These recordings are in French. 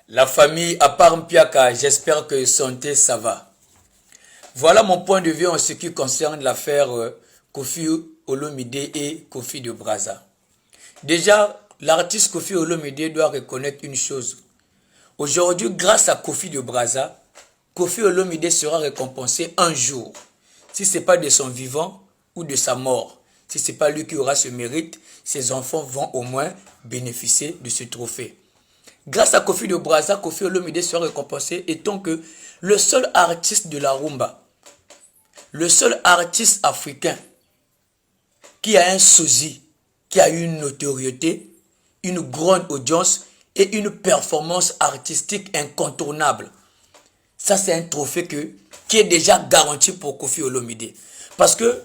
La famille à part Mpiaka, j'espère que santé ça va. Voilà mon point de vue en ce qui concerne l'affaire Koffi Olomide et Koffi de Brazza. Déjà, l'artiste Koffi Olomide doit reconnaître une chose. Aujourd'hui, grâce à Koffi de Brazza, Koffi Olomide sera récompensé un jour. Si ce n'est pas de son vivant ou de sa mort. Si ce n'est pas lui qui aura ce mérite, ses enfants vont au moins bénéficier de ce trophée. Grâce à Koffi de Brazza, Koffi Olomide sera récompensé étant que le seul artiste de la rumba, le seul artiste africain qui a un sosie, qui a une notoriété, une grande audience et une performance artistique incontournable. Ça, c'est un trophée qui est déjà garanti pour Koffi Olomide. Parce que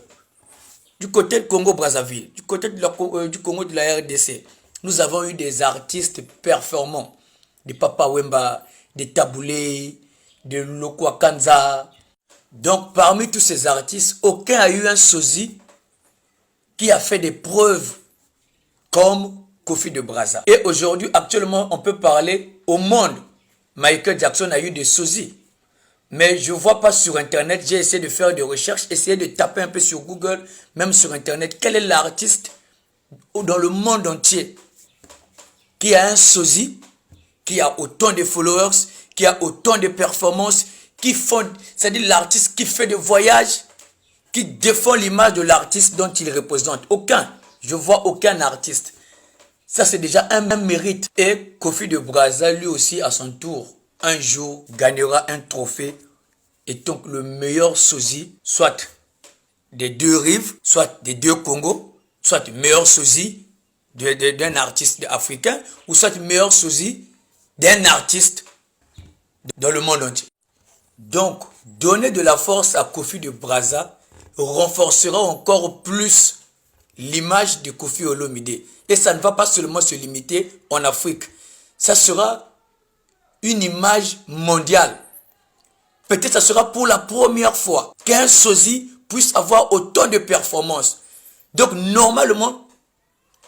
du côté de Congo-Brazzaville, du côté du Congo de la RDC, nous avons eu des artistes performants. Des Papa Wemba, des Taboulé, des Lokwa Kanza. Donc, parmi tous ces artistes, aucun a eu un sosie qui a fait des preuves comme Koffi de Brazza. Et aujourd'hui, actuellement, on peut parler au monde. Michael Jackson a eu des sosies. Mais je ne vois pas sur Internet, j'ai essayé de faire des recherches, essayé de taper un peu sur Google, même sur Internet, quel est l'artiste dans le monde entier qui a un sosie, qui a autant de followers, qui a autant de performances, c'est-à-dire l'artiste qui fait des voyages, qui défend l'image de l'artiste dont il représente. Aucun. Je vois aucun artiste. Ça, c'est déjà un mérite. Et Koffi de Brazza, lui aussi, à son tour, un jour, gagnera un trophée étant le meilleur sosie, soit des deux rives, soit des deux Congos, soit meilleur sosie d'un artiste africain, ou soit meilleur sosie d'un artiste dans le monde entier. Donc, donner de la force à Koffi de Brazza renforcera encore plus l'image de Koffi Olomide. Et ça ne va pas seulement se limiter en Afrique. Ça sera une image mondiale. Peut-être ça sera pour la première fois qu'un sosie puisse avoir autant de performances. Donc normalement,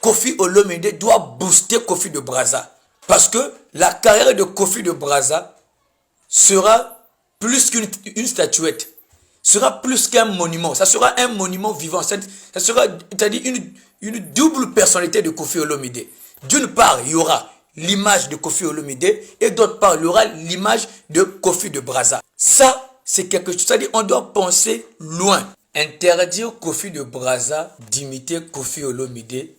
Koffi Olomide doit booster Koffi de Brazza. Parce que la carrière de Koffi de Brazza sera plus qu'une statuette. Sera plus qu'un monument. Ça sera un monument vivant. Ça sera, c'est-à-dire une double personnalité de Koffi Olomide. D'une part, il y aura l'image de Koffi Olomide et d'autre part, il y aura l'image de Koffi de Brazza. Ça, c'est quelque chose. C'est-à-dire on doit penser loin. Interdire Koffi de Brazza d'imiter Koffi Olomide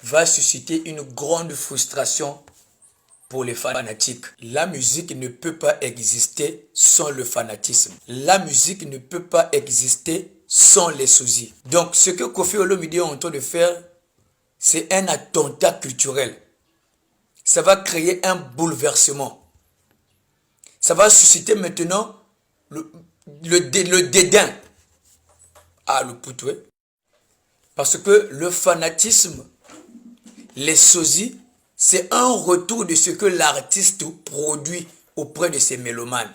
va susciter une grande frustration pour les fanatiques. La musique ne peut pas exister sans le fanatisme. La musique ne peut pas exister sans les sosies. Donc, ce que Koffi Olomide est en train de faire, c'est un attentat culturel. Ça va créer un bouleversement. Ça va susciter maintenant le dédain. Ah, le poutoué. Parce que le fanatisme, les sosies, c'est un retour de ce que l'artiste produit auprès de ses mélomanes.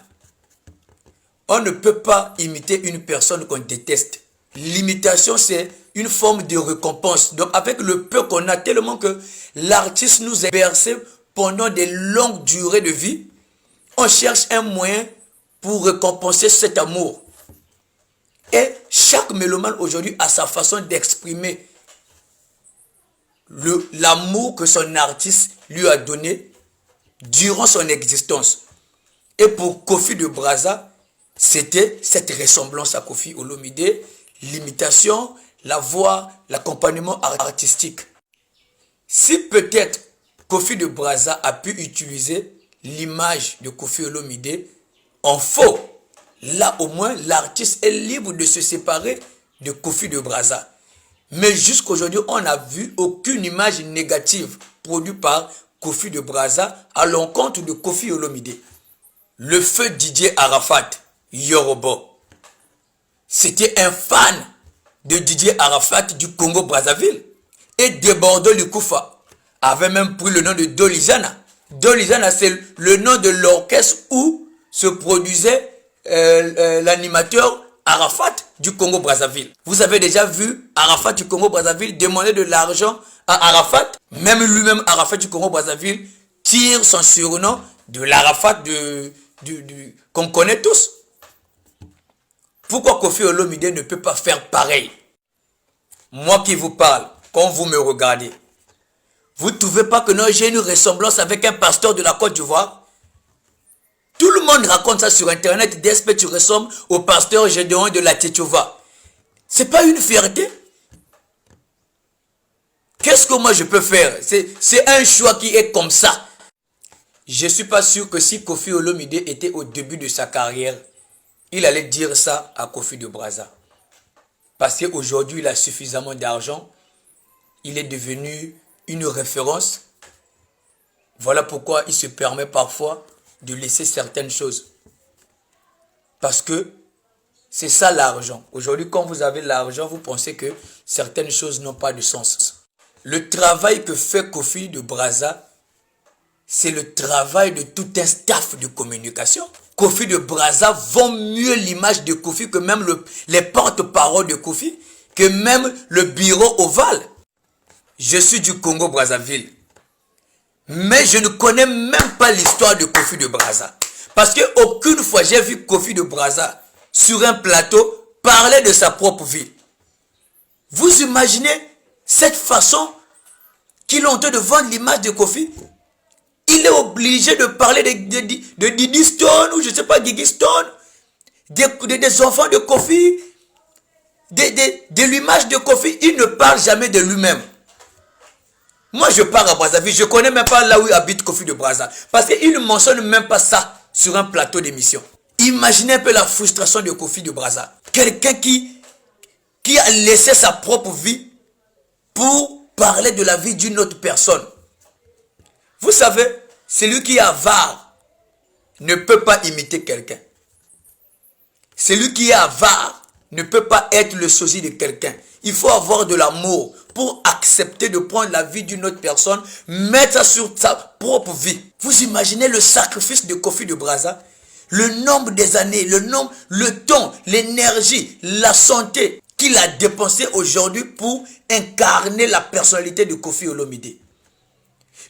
On ne peut pas imiter une personne qu'on déteste. L'imitation, c'est une forme de récompense. Donc, avec le peu qu'on a, tellement que l'artiste nous a bercé pendant des longues durées de vie, on cherche un moyen pour récompenser cet amour. Et chaque mélomane aujourd'hui a sa façon d'exprimer l'amour que son artiste lui a donné durant son existence. Et pour Koffi de Brazza, c'était cette ressemblance à Koffi Olomide, l'imitation, la voix, l'accompagnement artistique. Si peut-être Koffi de Brazza a pu utiliser l'image de Koffi Olomide en faux, là au moins l'artiste est libre de se séparer de Koffi de Brazza. Mais jusqu'aujourd'hui, on n'a vu aucune image négative produite par Koffi de Brazza à l'encontre de Koffi Olomide. Le feu Didier Arafat, Yorobo, c'était un fan de Didier Arafat du Congo-Brazzaville. Et Debordo Lukoufa avait même pris le nom de Dolizana. Dolizana, c'est le nom de l'orchestre où se produisait l'animateur Arafat du Congo-Brazzaville. Vous avez déjà vu Arafat du Congo-Brazzaville demander de l'argent à Arafat. Même lui-même, Arafat du Congo-Brazzaville, tire son surnom de l'Arafat qu'on connaît tous. Pourquoi Koffi Olomide ne peut pas faire pareil? Moi qui vous parle, quand vous me regardez, vous ne trouvez pas que non, j'ai une ressemblance avec un pasteur de la Côte d'Ivoire? Tout le monde raconte ça sur internet. DSP, tu ressembles au pasteur Gédéon de la Tchétchova. C'est pas une fierté? Qu'est-ce que moi je peux faire? C'est un choix qui est comme ça. Je ne suis pas sûr que si Koffi Olomide était au début de sa carrière, il allait dire ça à Kofi de Brazza. Parce qu'aujourd'hui, il a suffisamment d'argent. Il est devenu une référence. Voilà pourquoi il se permet parfois de laisser certaines choses. Parce que c'est ça l'argent. Aujourd'hui, quand vous avez l'argent, vous pensez que certaines choses n'ont pas de sens. Le travail que fait Kofi de Brazza, c'est le travail de tout un staff de communication. Kofi de Brazza vend mieux l'image de Kofi que même les porte-paroles de Kofi, que même le bureau ovale. Je suis du Congo-Brazzaville. Mais je ne connais même pas l'histoire de Kofi de Brazza. Parce qu'aucune fois j'ai vu Kofi de Brazza sur un plateau parler de sa propre ville. Vous imaginez cette façon qu'il est en train de vendre l'image de Kofi? Il est obligé de parler de Didi Stone ou je ne sais pas, Gigi Stone, des enfants de Kofi, de l'image de Kofi. Il ne parle jamais de lui-même. Moi, je pars à Brazzaville, je ne connais même pas là où habite Kofi de Brazza. Parce qu'il ne mentionne même pas ça sur un plateau d'émission. Imaginez un peu la frustration de Kofi de Brazza. Quelqu'un qui a laissé sa propre vie pour parler de la vie d'une autre personne. Vous savez, celui qui est avare ne peut pas imiter quelqu'un. Celui qui est avare ne peut pas être le sosie de quelqu'un. Il faut avoir de l'amour pour accepter de prendre la vie d'une autre personne, mettre ça sur sa propre vie. Vous imaginez le sacrifice de Kofi de Brazza? Le nombre des années, le temps, l'énergie, la santé qu'il a dépensé aujourd'hui pour incarner la personnalité de Kofi Olomide.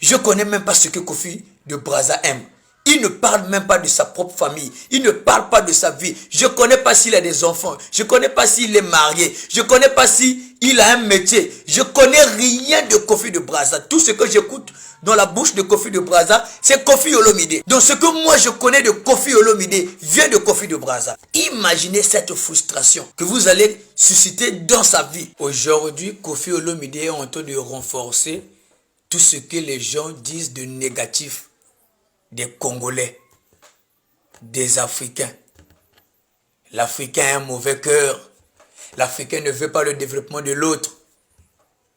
Je ne connais même pas ce que Kofi de Brazza aime. Il ne parle même pas de sa propre famille. Il ne parle pas de sa vie. Je ne connais pas s'il a des enfants. Je ne connais pas s'il est marié. Je ne connais pas s'il a un métier. Je ne connais rien de Kofi de Brazza. Tout ce que j'écoute dans la bouche de Kofi de Brazza, c'est Kofi Olomide. Donc ce que moi je connais de Kofi Olomide vient de Kofi de Brazza. Imaginez cette frustration que vous allez susciter dans sa vie. Aujourd'hui, Kofi Olomide est en train de renforcer tout ce que les gens disent de négatif des Congolais, des Africains. L'Africain a un mauvais cœur. L'Africain ne veut pas le développement de l'autre.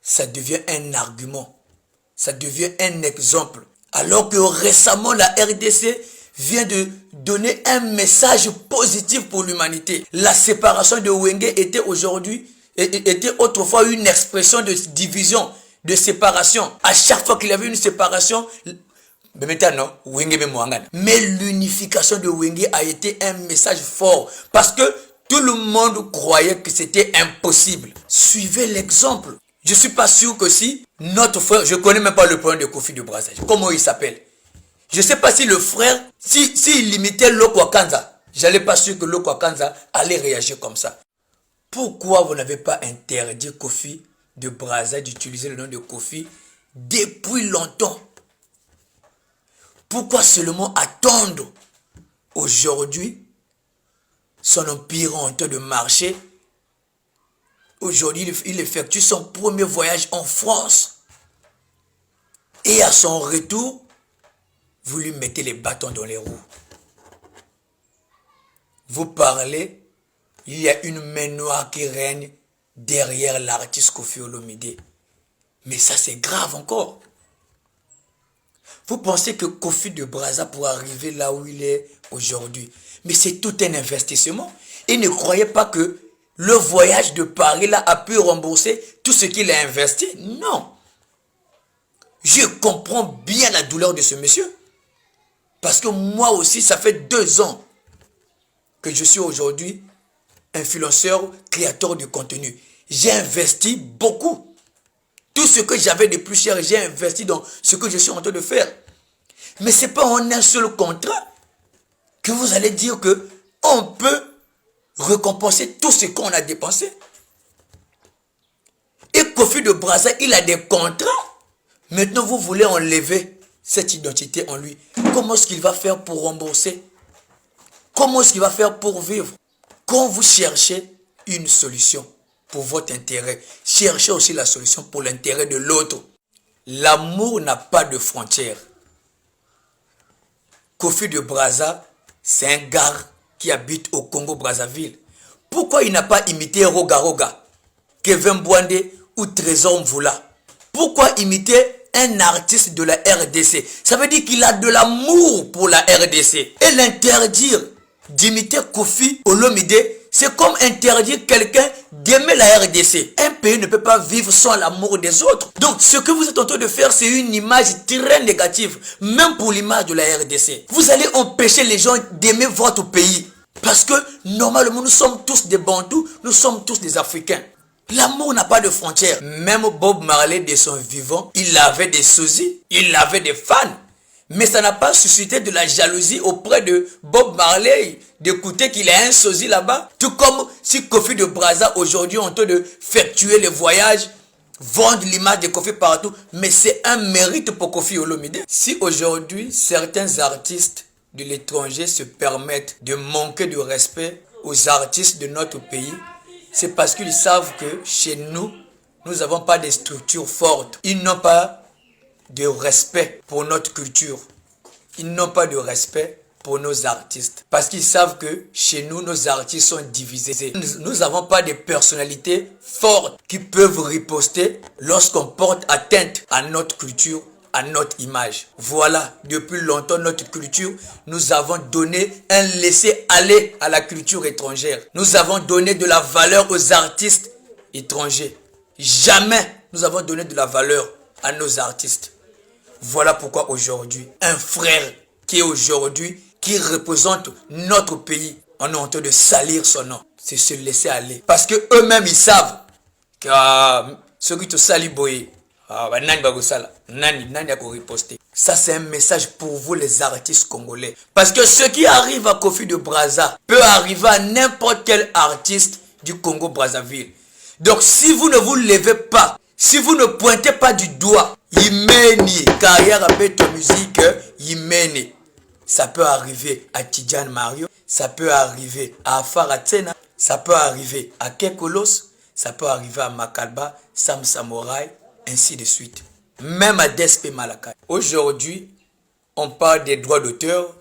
Ça devient un argument. Ça devient un exemple. Alors que récemment, la RDC vient de donner un message positif pour l'humanité. La séparation de Wenge était autrefois une expression de division, de séparation. À chaque fois qu'il y avait une séparation, mais l'unification de Wenge a été un message fort parce que tout le monde croyait que c'était impossible. Suivez l'exemple. Je ne suis pas sûr que si notre frère, je ne connais même pas le problème de Kofi de Brazza, comment il s'appelle. Je ne sais pas si le frère, s'il limitait Lokwakanza, je n'allais pas sûr que Lokwakanza allait réagir comme ça. Pourquoi vous n'avez pas interdit Kofi de Brazza d'utiliser le nom de Kofi depuis longtemps? Pourquoi seulement attendre aujourd'hui son empire en train de marcher? Aujourd'hui, il effectue son premier voyage en France. Et à son retour, vous lui mettez les bâtons dans les roues. Vous parlez, il y a une main noire qui règne derrière l'artiste Kofi Olomide. Mais ça, c'est grave encore. Vous pensez que Kofi de Brazza pourra arriver là où il est aujourd'hui. Mais c'est tout un investissement. Et ne croyez pas que le voyage de Paris là a pu rembourser tout ce qu'il a investi. Non. Je comprends bien la douleur de ce monsieur. Parce que moi aussi, ça fait 2 ans que je suis aujourd'hui influenceur, créateur de contenu. J'ai investi beaucoup. Tout ce que j'avais de plus cher, j'ai investi dans ce que je suis en train de faire. Mais ce n'est pas en un seul contrat que vous allez dire que on peut récompenser tout ce qu'on a dépensé. Et Kofi de Brazza, il a des contrats. Maintenant, vous voulez enlever cette identité en lui. Comment est-ce qu'il va faire pour rembourser? Comment est-ce qu'il va faire pour vivre? Quand vous cherchez une solution pour votre intérêt, cherchez aussi la solution pour l'intérêt de l'autre. L'amour n'a pas de frontières. Kofi de Brazza, c'est un gars qui habite au Congo-Brazzaville. Pourquoi il n'a pas imité Roga Roga, Kevin Bwande ou Trésor Mvula? Pourquoi imiter un artiste de la RDC? Ça veut dire qu'il a de l'amour pour la RDC. Et l'interdire d'imiter Kofi Olomide, c'est comme interdire quelqu'un d'aimer la RDC. Un pays ne peut pas vivre sans l'amour des autres. Donc, ce que vous êtes en train de faire, c'est une image très négative, même pour l'image de la RDC. Vous allez empêcher les gens d'aimer votre pays. Parce que, normalement, nous sommes tous des Bantous, nous sommes tous des Africains. L'amour n'a pas de frontières. Même Bob Marley, de son vivant, il avait des sosies, il avait des fans. Mais ça n'a pas suscité de la jalousie auprès de Bob Marley d'écouter qu'il a un sosie là-bas. Tout comme si Kofi de Brazza aujourd'hui est en train de faire tuer les voyages, vendre l'image de Kofi partout. Mais c'est un mérite pour Kofi Olomide. Si aujourd'hui certains artistes de l'étranger se permettent de manquer de respect aux artistes de notre pays, c'est parce qu'ils savent que chez nous, nous n'avons pas de structures fortes. Ils n'ont pas de respect pour notre culture. Ils n'ont pas de respect pour nos artistes. Parce qu'ils savent que chez nous, nos artistes sont divisés. Nous n'avons pas de personnalités fortes qui peuvent riposter lorsqu'on porte atteinte à notre culture, à notre image. Voilà, depuis longtemps, notre culture, nous avons donné un laisser-aller à la culture étrangère. Nous avons donné de la valeur aux artistes étrangers. Jamais nous avons donné de la valeur à nos artistes. Voilà pourquoi aujourd'hui, un frère qui représente notre pays, on est en train de salir son nom. C'est se laisser aller. Parce que eux-mêmes, ils savent que ceux qui te salissent, ça, c'est un message pour vous, les artistes congolais. Parce que ce qui arrive à Kofi de Brazza peut arriver à n'importe quel artiste du Congo-Brazzaville. Donc, si vous ne vous levez pas, si vous ne pointez pas du doigt, Yimeni, carrière avec ta musique, Yimeni. Ça peut arriver à Tidjan Mario, ça peut arriver à Afara Tsena, ça peut arriver à Kekolos, ça peut arriver à Makalba, Sam Samouraï, ainsi de suite. Même à Despe Malakai. Aujourd'hui, on parle des droits d'auteur,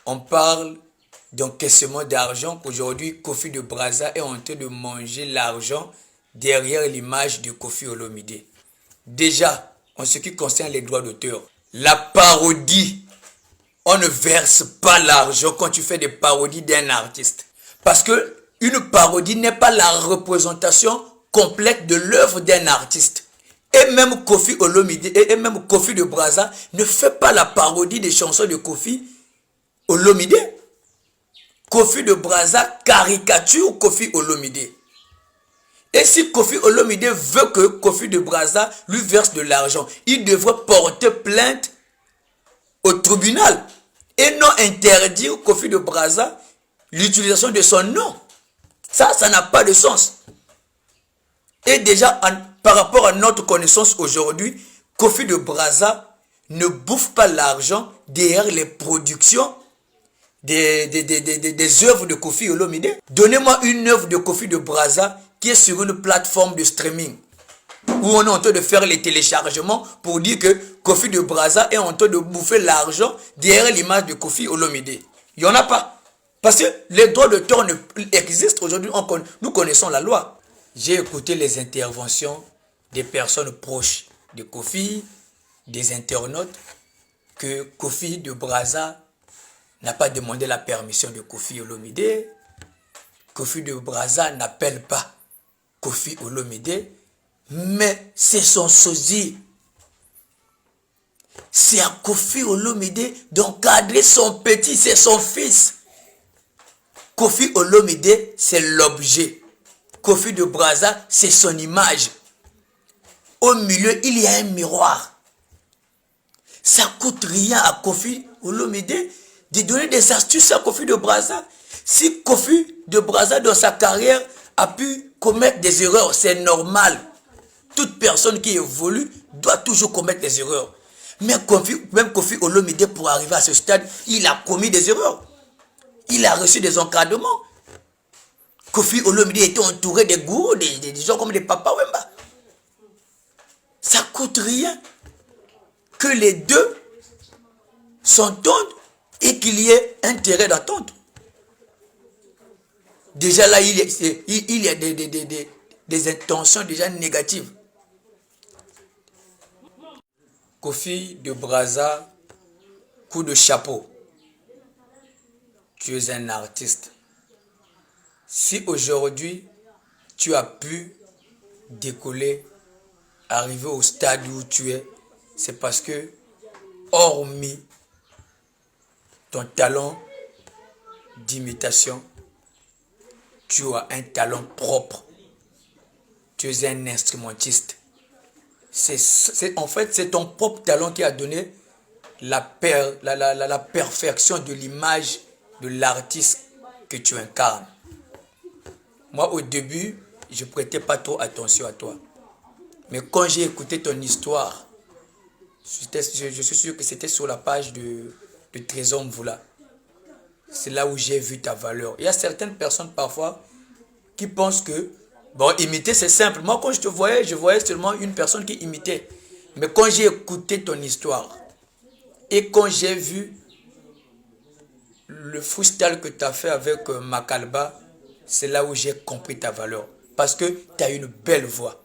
on parle d'encaissement d'argent. Aujourd'hui, Kofi de Brazza est en train de manger l'argent derrière l'image de Kofi Olomide. Déjà, en ce qui concerne les droits d'auteur, la parodie, on ne verse pas l'argent quand tu fais des parodies d'un artiste. Parce que une parodie n'est pas la représentation complète de l'œuvre d'un artiste. Et même Kofi Olomide, et même Kofi de Brazza ne fait pas la parodie des chansons de Kofi Olomide. Kofi de Brazza caricature Kofi Olomide. Et si Kofi Olomide veut que Kofi de Brazza lui verse de l'argent, il devrait porter plainte au tribunal et non interdire Kofi de Brazza l'utilisation de son nom. Ça n'a pas de sens. Et déjà, par rapport à notre connaissance aujourd'hui, Kofi de Brazza ne bouffe pas l'argent derrière les productions des œuvres de Kofi Olomide. Donnez-moi une œuvre de Kofi de Brazza qui est sur une plateforme de streaming où on est en train de faire les téléchargements pour dire que Kofi de Brazza est en train de bouffer l'argent derrière l'image de Kofi Olomide. Il n'y en a pas. Parce que les droits d'auteur existent aujourd'hui. Nous connaissons la loi. J'ai écouté les interventions des personnes proches de Kofi, des internautes, que Kofi de Brazza n'a pas demandé la permission de Kofi Olomide. Kofi de Brazza n'appelle pas Kofi Olomide, mais c'est son sosie. C'est à Kofi Olomide d'encadrer son petit, c'est son fils. Kofi Olomide, c'est l'objet. Kofi de Brazza, c'est son image. Au milieu, il y a un miroir. Ça coûte rien à Kofi Olomide de donner des astuces à Kofi de Brazza. Si Kofi de Brazza dans sa carrière a pu commettre des erreurs, c'est normal. Toute personne qui évolue doit toujours commettre des erreurs. Mais même Kofi Olomide, pour arriver à ce stade, il a commis des erreurs. Il a reçu des encadrements. Kofi Olomide était entouré des gourous, des gens comme des Papa Wemba. Ça coûte rien que les deux s'entendent et qu'il y ait intérêt d'entendre. Déjà là, il y a des intentions déjà négatives. Kofi de Brazza, coup de chapeau. Tu es un artiste. Si aujourd'hui, tu as pu décoller, arriver au stade où tu es, c'est parce que, hormis ton talent d'imitation, tu as un talent propre. Tu es un instrumentiste. En fait, c'est ton propre talent qui a donné la perfection de l'image de l'artiste que tu incarnes. Moi, au début, je ne prêtais pas trop attention à toi. Mais quand j'ai écouté ton histoire, je suis sûr que c'était sur la page de Trésor Mvula. C'est là où j'ai vu ta valeur. Il y a certaines personnes parfois qui pensent que, bon, imiter c'est simple. Moi, quand je voyais seulement une personne qui imitait. Mais quand j'ai écouté ton histoire, et quand j'ai vu le freestyle que tu as fait avec Makalba, c'est là où j'ai compris ta valeur. Parce que tu as une belle voix.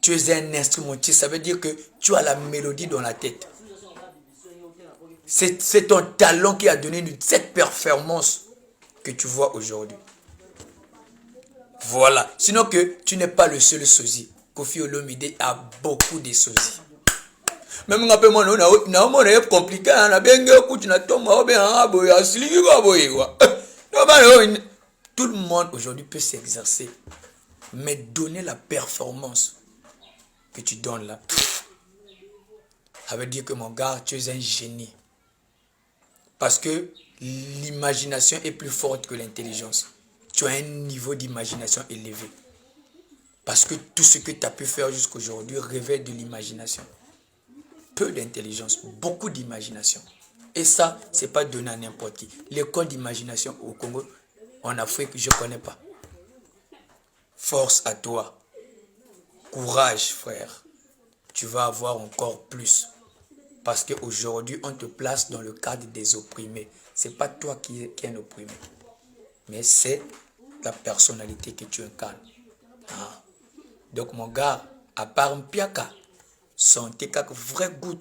Tu es un instrumentiste, ça veut dire que tu as la mélodie dans la tête. C'est ton talent qui a donné cette performance que tu vois aujourd'hui. Voilà. Sinon que tu n'es pas le seul sosie. Kofi Olomide a beaucoup de sosies. Même quand on a compliqué, on a bien tout le monde aujourd'hui peut s'exercer. Mais donner la performance que tu donnes là, ça veut dire que mon gars, tu es un génie. Parce que l'imagination est plus forte que l'intelligence. Tu as un niveau d'imagination élevé. Parce que tout ce que tu as pu faire jusqu'aujourd'hui révèle de l'imagination. Peu d'intelligence, beaucoup d'imagination. Et ça, ce n'est pas donné à n'importe qui. L'école d'imagination au Congo, en Afrique, je ne connais pas. Force à toi. Courage, frère. Tu vas avoir encore plus. Parce qu'aujourd'hui, on te place dans le cadre des opprimés. Ce n'est pas toi qui es un opprimé. Mais c'est la personnalité que tu incarnes. Ah. Donc mon gars, à part Mpiaka, sentez quelque vrai goût